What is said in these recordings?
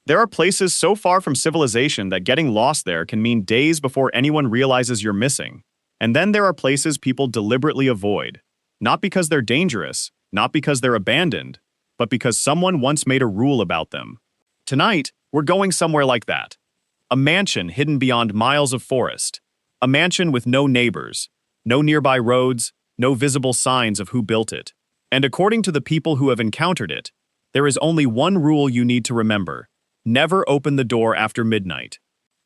There are places so far from civilization that getting lost there can mean days before anyone realizes you're missing. And then there are places people deliberately avoid. Not because they're dangerous, not because they're abandoned, but because someone once made a rule about them. Tonight, we're going somewhere like that. A mansion hidden beyond miles of forest. A mansion with no neighbors, no nearby roads, no visible signs of who built it. And according to the people who have encountered it, there is only one rule you need to remember. Never open the door after midnight.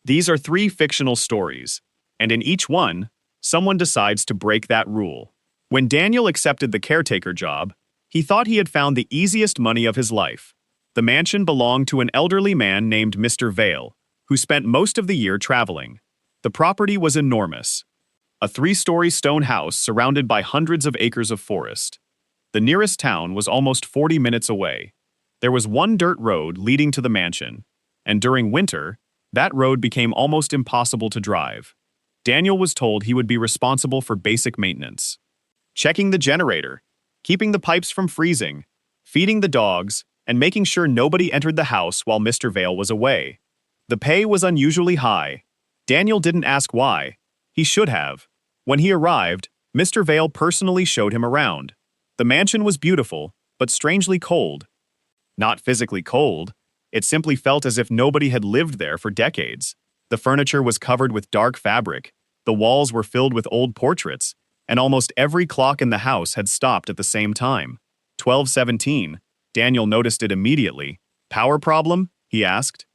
These are 3 fictional stories, and in each one, someone decides to break that rule. When Daniel accepted the caretaker job, he thought he had found the easiest money of his life. The mansion belonged to an elderly man named Mr. Vale, who spent most of the year traveling. The property was enormous. A 3-story stone house surrounded by hundreds of acres of forest. The nearest town was almost 40 minutes away. There was one dirt road leading to the mansion, and during winter, that road became almost impossible to drive. Daniel was told he would be responsible for basic maintenance. Checking the generator, keeping the pipes from freezing, feeding the dogs, and making sure nobody entered the house while Mr. Vale was away. The pay was unusually high. Daniel didn't ask why. He should have. When he arrived, Mr. Vale personally showed him around. The mansion was beautiful, but strangely cold. Not physically cold, it simply felt as if nobody had lived there for decades. The furniture was covered with dark fabric, the walls were filled with old portraits, and almost every clock in the house had stopped at the same time. 12:17. Daniel noticed it immediately. "Power problem?" he asked.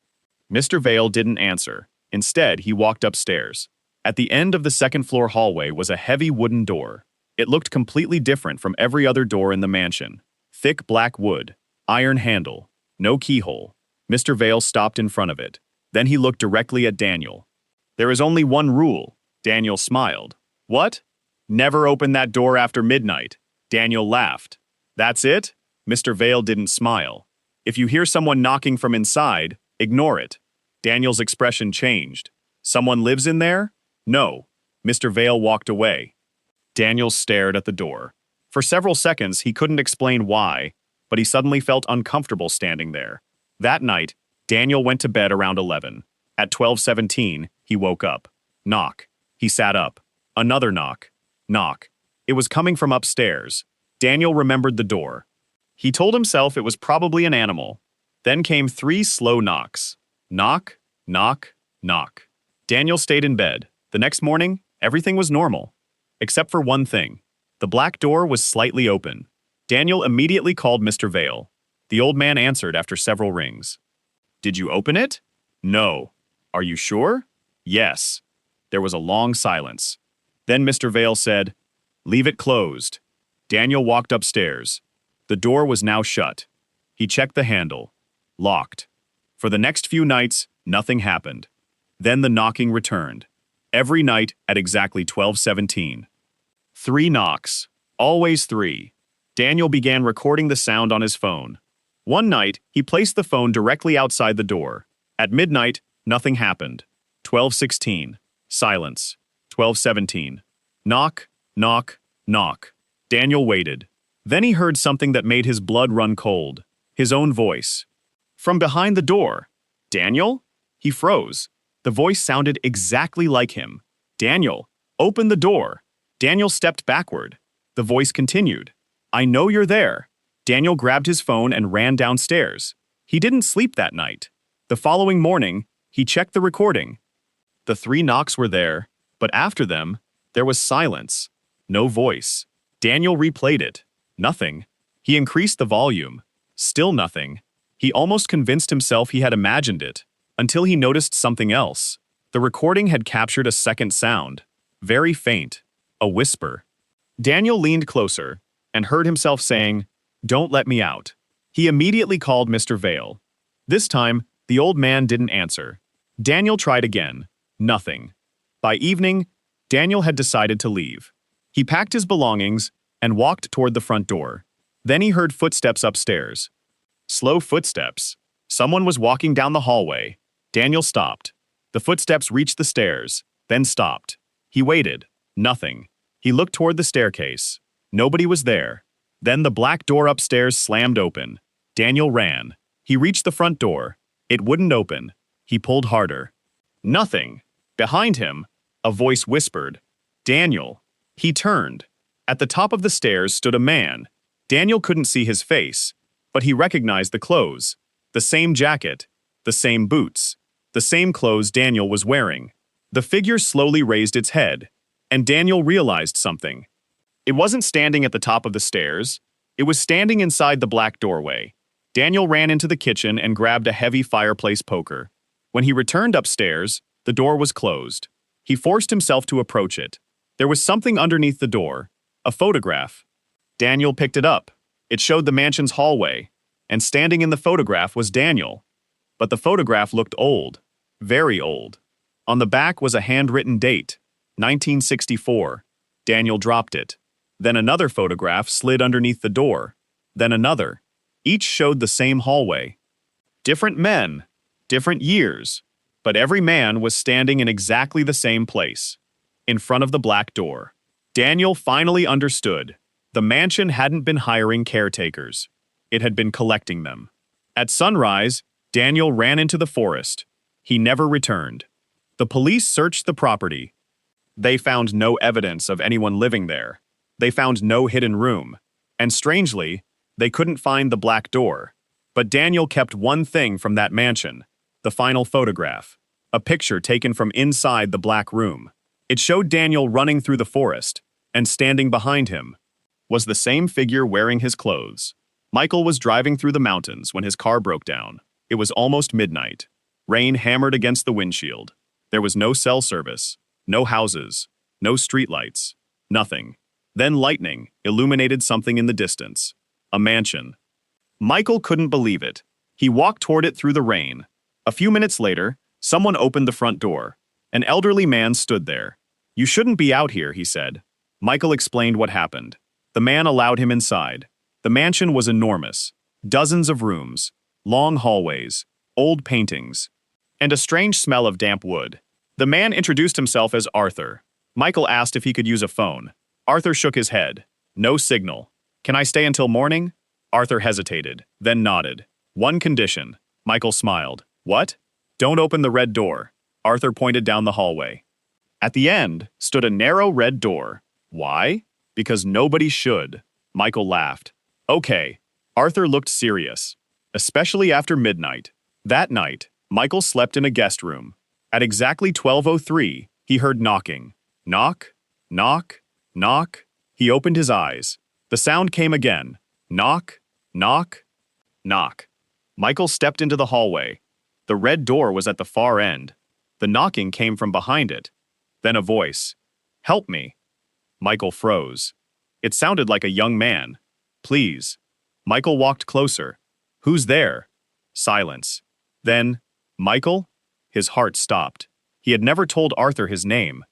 Mr. Vale didn't answer. Instead, he walked upstairs. At the end of the second-floor hallway was a heavy wooden door. It looked completely different from every other door in the mansion. Thick black wood, iron handle, no keyhole. Mr. Vale stopped in front of it. Then he looked directly at Daniel. "There is only one rule." Daniel smiled. "What?" "Never open that door after midnight." Daniel laughed. "That's it?" Mr. Vale didn't smile. "If you hear someone knocking from inside, ignore it." Daniel's expression changed. "Someone lives in there?" "No." Mr. Vale walked away. Daniel stared at the door. For several seconds, he couldn't explain why, but he suddenly felt uncomfortable standing there. That night, Daniel went to bed around 11. At 12:17, he woke up. Knock. He sat up. Another knock. Knock. It was coming from upstairs. Daniel remembered the door. He told himself it was probably an animal. Then came 3 slow knocks. Knock, knock, knock. Daniel stayed in bed. The next morning, everything was normal. Except for one thing. The black door was slightly open. Daniel immediately called Mr. Vale. The old man answered after several rings. "Did you open it?" "No." "Are you sure?" "Yes." There was a long silence. Then Mr. Vale said, "Leave it closed." Daniel walked upstairs. The door was now shut. He checked the handle. Locked. For the next few nights, nothing happened. Then the knocking returned. Every night at exactly 12:17. 3 knocks. Always 3. Daniel began recording the sound on his phone. One night, he placed the phone directly outside the door. At midnight, nothing happened. 12:16. Silence. 12:17. Knock, knock, knock. Daniel waited. Then he heard something that made his blood run cold. His own voice. From behind the door. "Daniel?" He froze. The voice sounded exactly like him. "Daniel, open the door." Daniel stepped backward. The voice continued. "I know you're there." Daniel grabbed his phone and ran downstairs. He didn't sleep that night. The following morning, he checked the recording. The 3 knocks were there, but after them, there was silence. No voice. Daniel replayed it. Nothing. He increased the volume. Still nothing. He almost convinced himself he had imagined it, until he noticed something else. The recording had captured a second sound. Very faint. A whisper. Daniel leaned closer and heard himself saying, "Don't let me out." He immediately called Mr. Vale. This time, the old man didn't answer. Daniel tried again. Nothing. By evening, Daniel had decided to leave. He packed his belongings and walked toward the front door. Then he heard footsteps upstairs. Slow footsteps. Someone was walking down the hallway. Daniel stopped. The footsteps reached the stairs, then stopped. He waited. Nothing. He looked toward the staircase. Nobody was there. Then the black door upstairs slammed open. Daniel ran. He reached the front door. It wouldn't open. He pulled harder. Nothing. Behind him, a voice whispered, "Daniel." He turned. At the top of the stairs stood a man. Daniel couldn't see his face, but he recognized the clothes. The same jacket, the same boots, the same clothes Daniel was wearing. The figure slowly raised its head, and Daniel realized something. It wasn't standing at the top of the stairs. It was standing inside the black doorway. Daniel ran into the kitchen and grabbed a heavy fireplace poker. When he returned upstairs, the door was closed. He forced himself to approach it. There was something underneath the door, a photograph. Daniel picked it up. It showed the mansion's hallway, and standing in the photograph was Daniel. But the photograph looked old, very old. On the back was a handwritten date, 1964. Daniel dropped it. Then another photograph slid underneath the door. Then another. Each showed the same hallway. Different men, different years, but every man was standing in exactly the same place, in front of the black door. Daniel finally understood. The mansion hadn't been hiring caretakers. It had been collecting them. At sunrise, Daniel ran into the forest. He never returned. The police searched the property. They found no evidence of anyone living there. They found no hidden room. And strangely, they couldn't find the black door. But Daniel kept one thing from that mansion, the final photograph, a picture taken from inside the black room. It showed Daniel running through the forest, and standing behind him was the same figure wearing his clothes. Michael was driving through the mountains when his car broke down. It was almost midnight. Rain hammered against the windshield. There was no cell service, no houses, no streetlights, nothing. Then lightning illuminated something in the distance, a mansion. Michael couldn't believe it. He walked toward it through the rain. A few minutes later, someone opened the front door. An elderly man stood there. "You shouldn't be out here," he said. Michael explained what happened. The man allowed him inside. The mansion was enormous. Dozens of rooms, long hallways, old paintings, and a strange smell of damp wood. The man introduced himself as Arthur. Michael asked if he could use a phone. Arthur shook his head. "No signal." "Can I stay until morning?" Arthur hesitated, then nodded. "One condition." Michael smiled. "What?" "Don't open the red door." Arthur pointed down the hallway. At the end stood a narrow red door. "Why?" "Because nobody should." Michael laughed. "Okay." Arthur looked serious, especially after midnight. That night, Michael slept in a guest room. At exactly 12:03, he heard knocking. Knock, knock, knock. He opened his eyes. The sound came again. Knock, knock, knock. Michael stepped into the hallway. The red door was at the far end. The knocking came from behind it. Then a voice. "Help me." Michael froze. It sounded like a young man. "Please." Michael walked closer. "Who's there?" Silence. Then, "Michael?" His heart stopped. He had never told Arthur his name.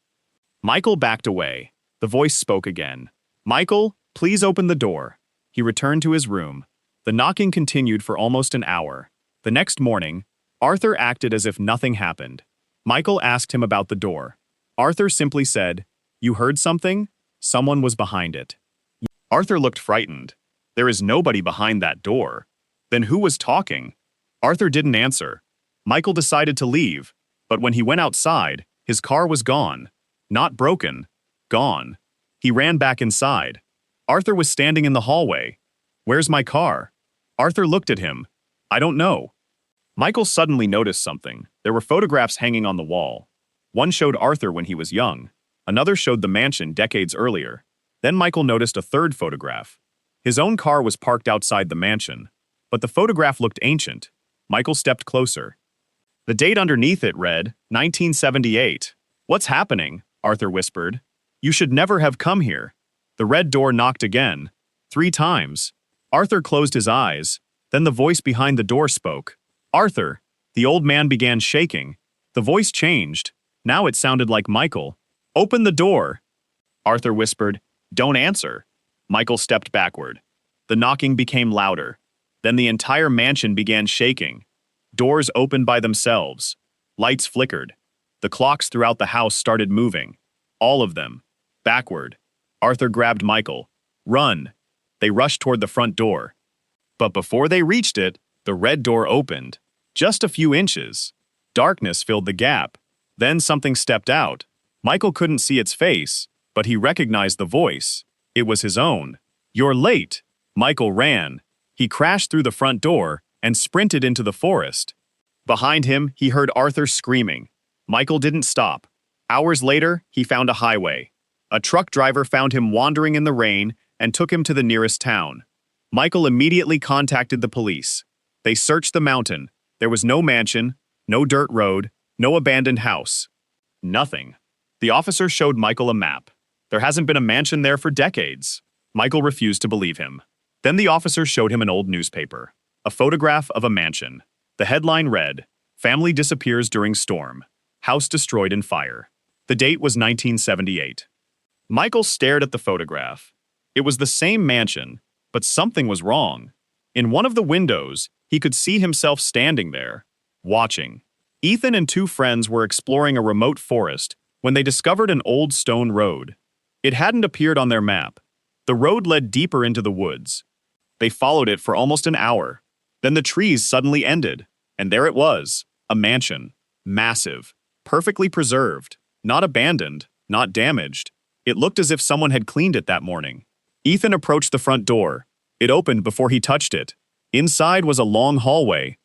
Michael backed away. The voice spoke again. "Michael, please open the door." He returned to his room. The knocking continued for almost an hour. The next morning, Arthur acted as if nothing happened. Michael asked him about the door. Arthur simply said, "You heard something? Someone was behind it." Arthur looked frightened. "There is nobody behind that door." "Then who was talking?" Arthur didn't answer. Michael decided to leave, but when he went outside, his car was gone. Not broken, gone. He ran back inside. Arthur was standing in the hallway. "Where's my car?" Arthur looked at him. "I don't know." Michael suddenly noticed something. There were photographs hanging on the wall. One showed Arthur when he was young. Another showed the mansion decades earlier. Then Michael noticed a third photograph. His own car was parked outside the mansion, but the photograph looked ancient. Michael stepped closer. The date underneath it read, 1978. "What's happening?" Arthur whispered. "You should never have come here." The red door knocked again, 3 times. Arthur closed his eyes. Then the voice behind the door spoke. "Arthur." The old man began shaking. The voice changed. Now it sounded like Michael. "Open the door." Arthur whispered, "Don't answer." Michael stepped backward. The knocking became louder. Then the entire mansion began shaking. Doors opened by themselves. Lights flickered. The clocks throughout the house started moving. All of them. Backward. Arthur grabbed Michael. "Run." They rushed toward the front door. But before they reached it, the red door opened. Just a few inches. Darkness filled the gap. Then something stepped out. Michael couldn't see its face, but he recognized the voice. It was his own. "You're late." Michael ran. He crashed through the front door and sprinted into the forest. Behind him, he heard Arthur screaming. Michael didn't stop. Hours later, he found a highway. A truck driver found him wandering in the rain and took him to the nearest town. Michael immediately contacted the police. They searched the mountain. There was no mansion, no dirt road, no abandoned house. Nothing. The officer showed Michael a map. There hasn't been a mansion there for decades. Michael refused to believe him. Then the officer showed him an old newspaper. A photograph of a mansion. The headline read, "Family disappears during storm. House destroyed in fire." The date was 1978. Michael stared at the photograph. It was the same mansion, but something was wrong. In one of the windows, he could see himself standing there, watching. Ethan and two friends were exploring a remote forest when they discovered an old stone road. It hadn't appeared on their map. The road led deeper into the woods. They followed it for almost an hour. Then the trees suddenly ended, and there it was, a mansion. Massive, perfectly preserved, not abandoned, not damaged. It looked as if someone had cleaned it that morning. Ethan approached the front door. It opened before he touched it. Inside was a long hallway.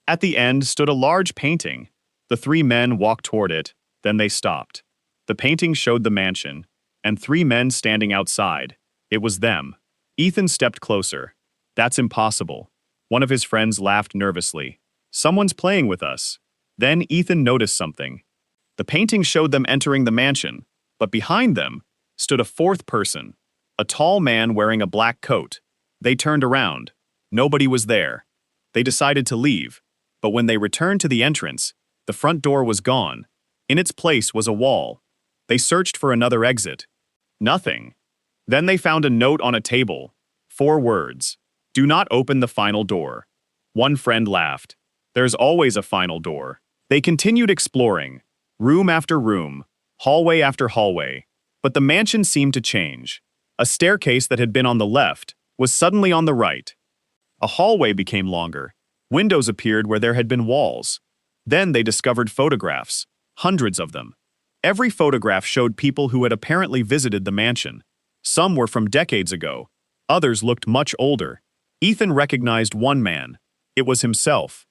At the end stood a large painting. The three men walked toward it, then they stopped. The painting showed the mansion, and three men standing outside. It was them. Ethan stepped closer. "That's impossible." One of his friends laughed nervously. "Someone's playing with us." Then Ethan noticed something. The painting showed them entering the mansion, but behind them stood a fourth person, a tall man wearing a black coat. They turned around. Nobody was there. They decided to leave, but when they returned to the entrance, the front door was gone. In its place was a wall. They searched for another exit. Nothing. Then they found a note on a table. 4 words. "Do not open the final door." One friend laughed. "There's always a final door." They continued exploring, room after room, hallway after hallway. But the mansion seemed to change. A staircase that had been on the left was suddenly on the right. A hallway became longer. Windows appeared where there had been walls. Then they discovered photographs, hundreds of them. Every photograph showed people who had apparently visited the mansion. Some were from decades ago. Others looked much older. Ethan recognized one man. It was himself.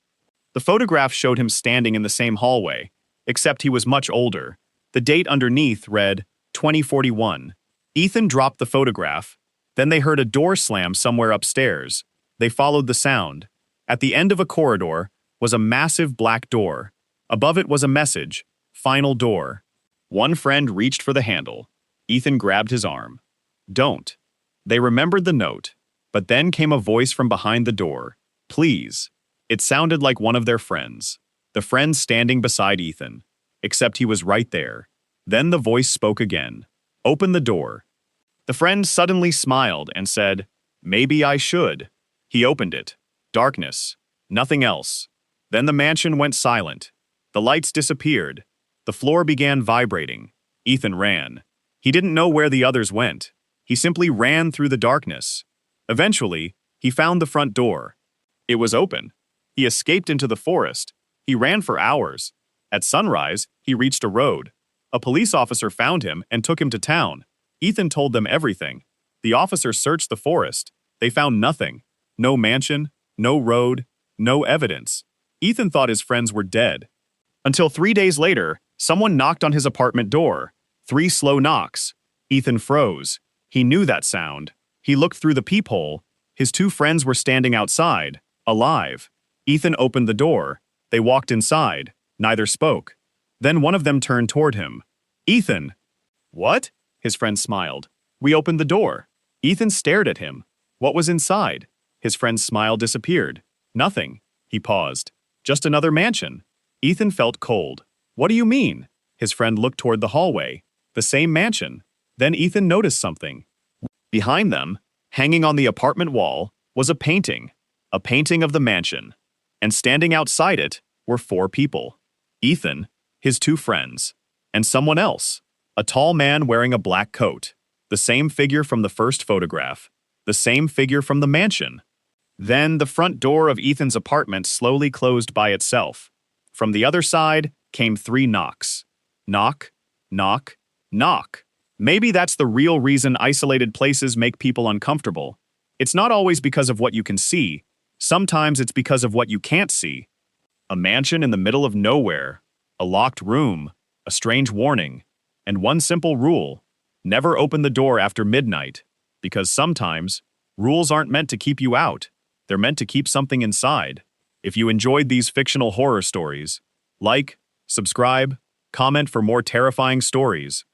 The photograph showed him standing in the same hallway, except he was much older. The date underneath read 2041. Ethan dropped the photograph. Then they heard a door slam somewhere upstairs. They followed the sound. At the end of a corridor was a massive black door. Above it was a message, "Final door." One friend reached for the handle. Ethan grabbed his arm. "Don't." They remembered the note, but then came a voice from behind the door. "Please." It sounded like one of their friends. The friend standing beside Ethan. Except he was right there. Then the voice spoke again. "Open the door." The friend suddenly smiled and said, "Maybe I should." He opened it. Darkness. Nothing else. Then the mansion went silent. The lights disappeared. The floor began vibrating. Ethan ran. He didn't know where the others went. He simply ran through the darkness. Eventually, he found the front door. It was open. He escaped into the forest. He ran for hours. At sunrise, he reached a road. A police officer found him and took him to town. Ethan told them everything. The officer searched the forest. They found nothing. No mansion, no road, no evidence. Ethan thought his friends were dead. Until 3 days later, someone knocked on his apartment door. 3 slow knocks. Ethan froze. He knew that sound. He looked through the peephole. His 2 friends were standing outside, alive. Ethan opened the door. They walked inside. Neither spoke. Then one of them turned toward him. "Ethan!" "What?" His friend smiled. "We opened the door." Ethan stared at him. What was inside? His friend's smile disappeared. "Nothing." He paused. "Just another mansion." Ethan felt cold. "What do you mean?" His friend looked toward the hallway. The same mansion. Then Ethan noticed something. Behind them, hanging on the apartment wall, was a painting of the mansion. And standing outside it were 4 people. Ethan, his 2 friends, and someone else. A tall man wearing a black coat. The same figure from the first photograph. The same figure from the mansion. Then the front door of Ethan's apartment slowly closed by itself. From the other side came 3 knocks. Knock, knock, knock. Maybe that's the real reason isolated places make people uncomfortable. It's not always because of what you can see. Sometimes it's because of what you can't see. A mansion in the middle of nowhere, a locked room, a strange warning, and one simple rule: never open the door after midnight, because sometimes rules aren't meant to keep you out. They're meant to keep something inside. If you enjoyed these fictional horror stories, like, subscribe, comment for more terrifying stories.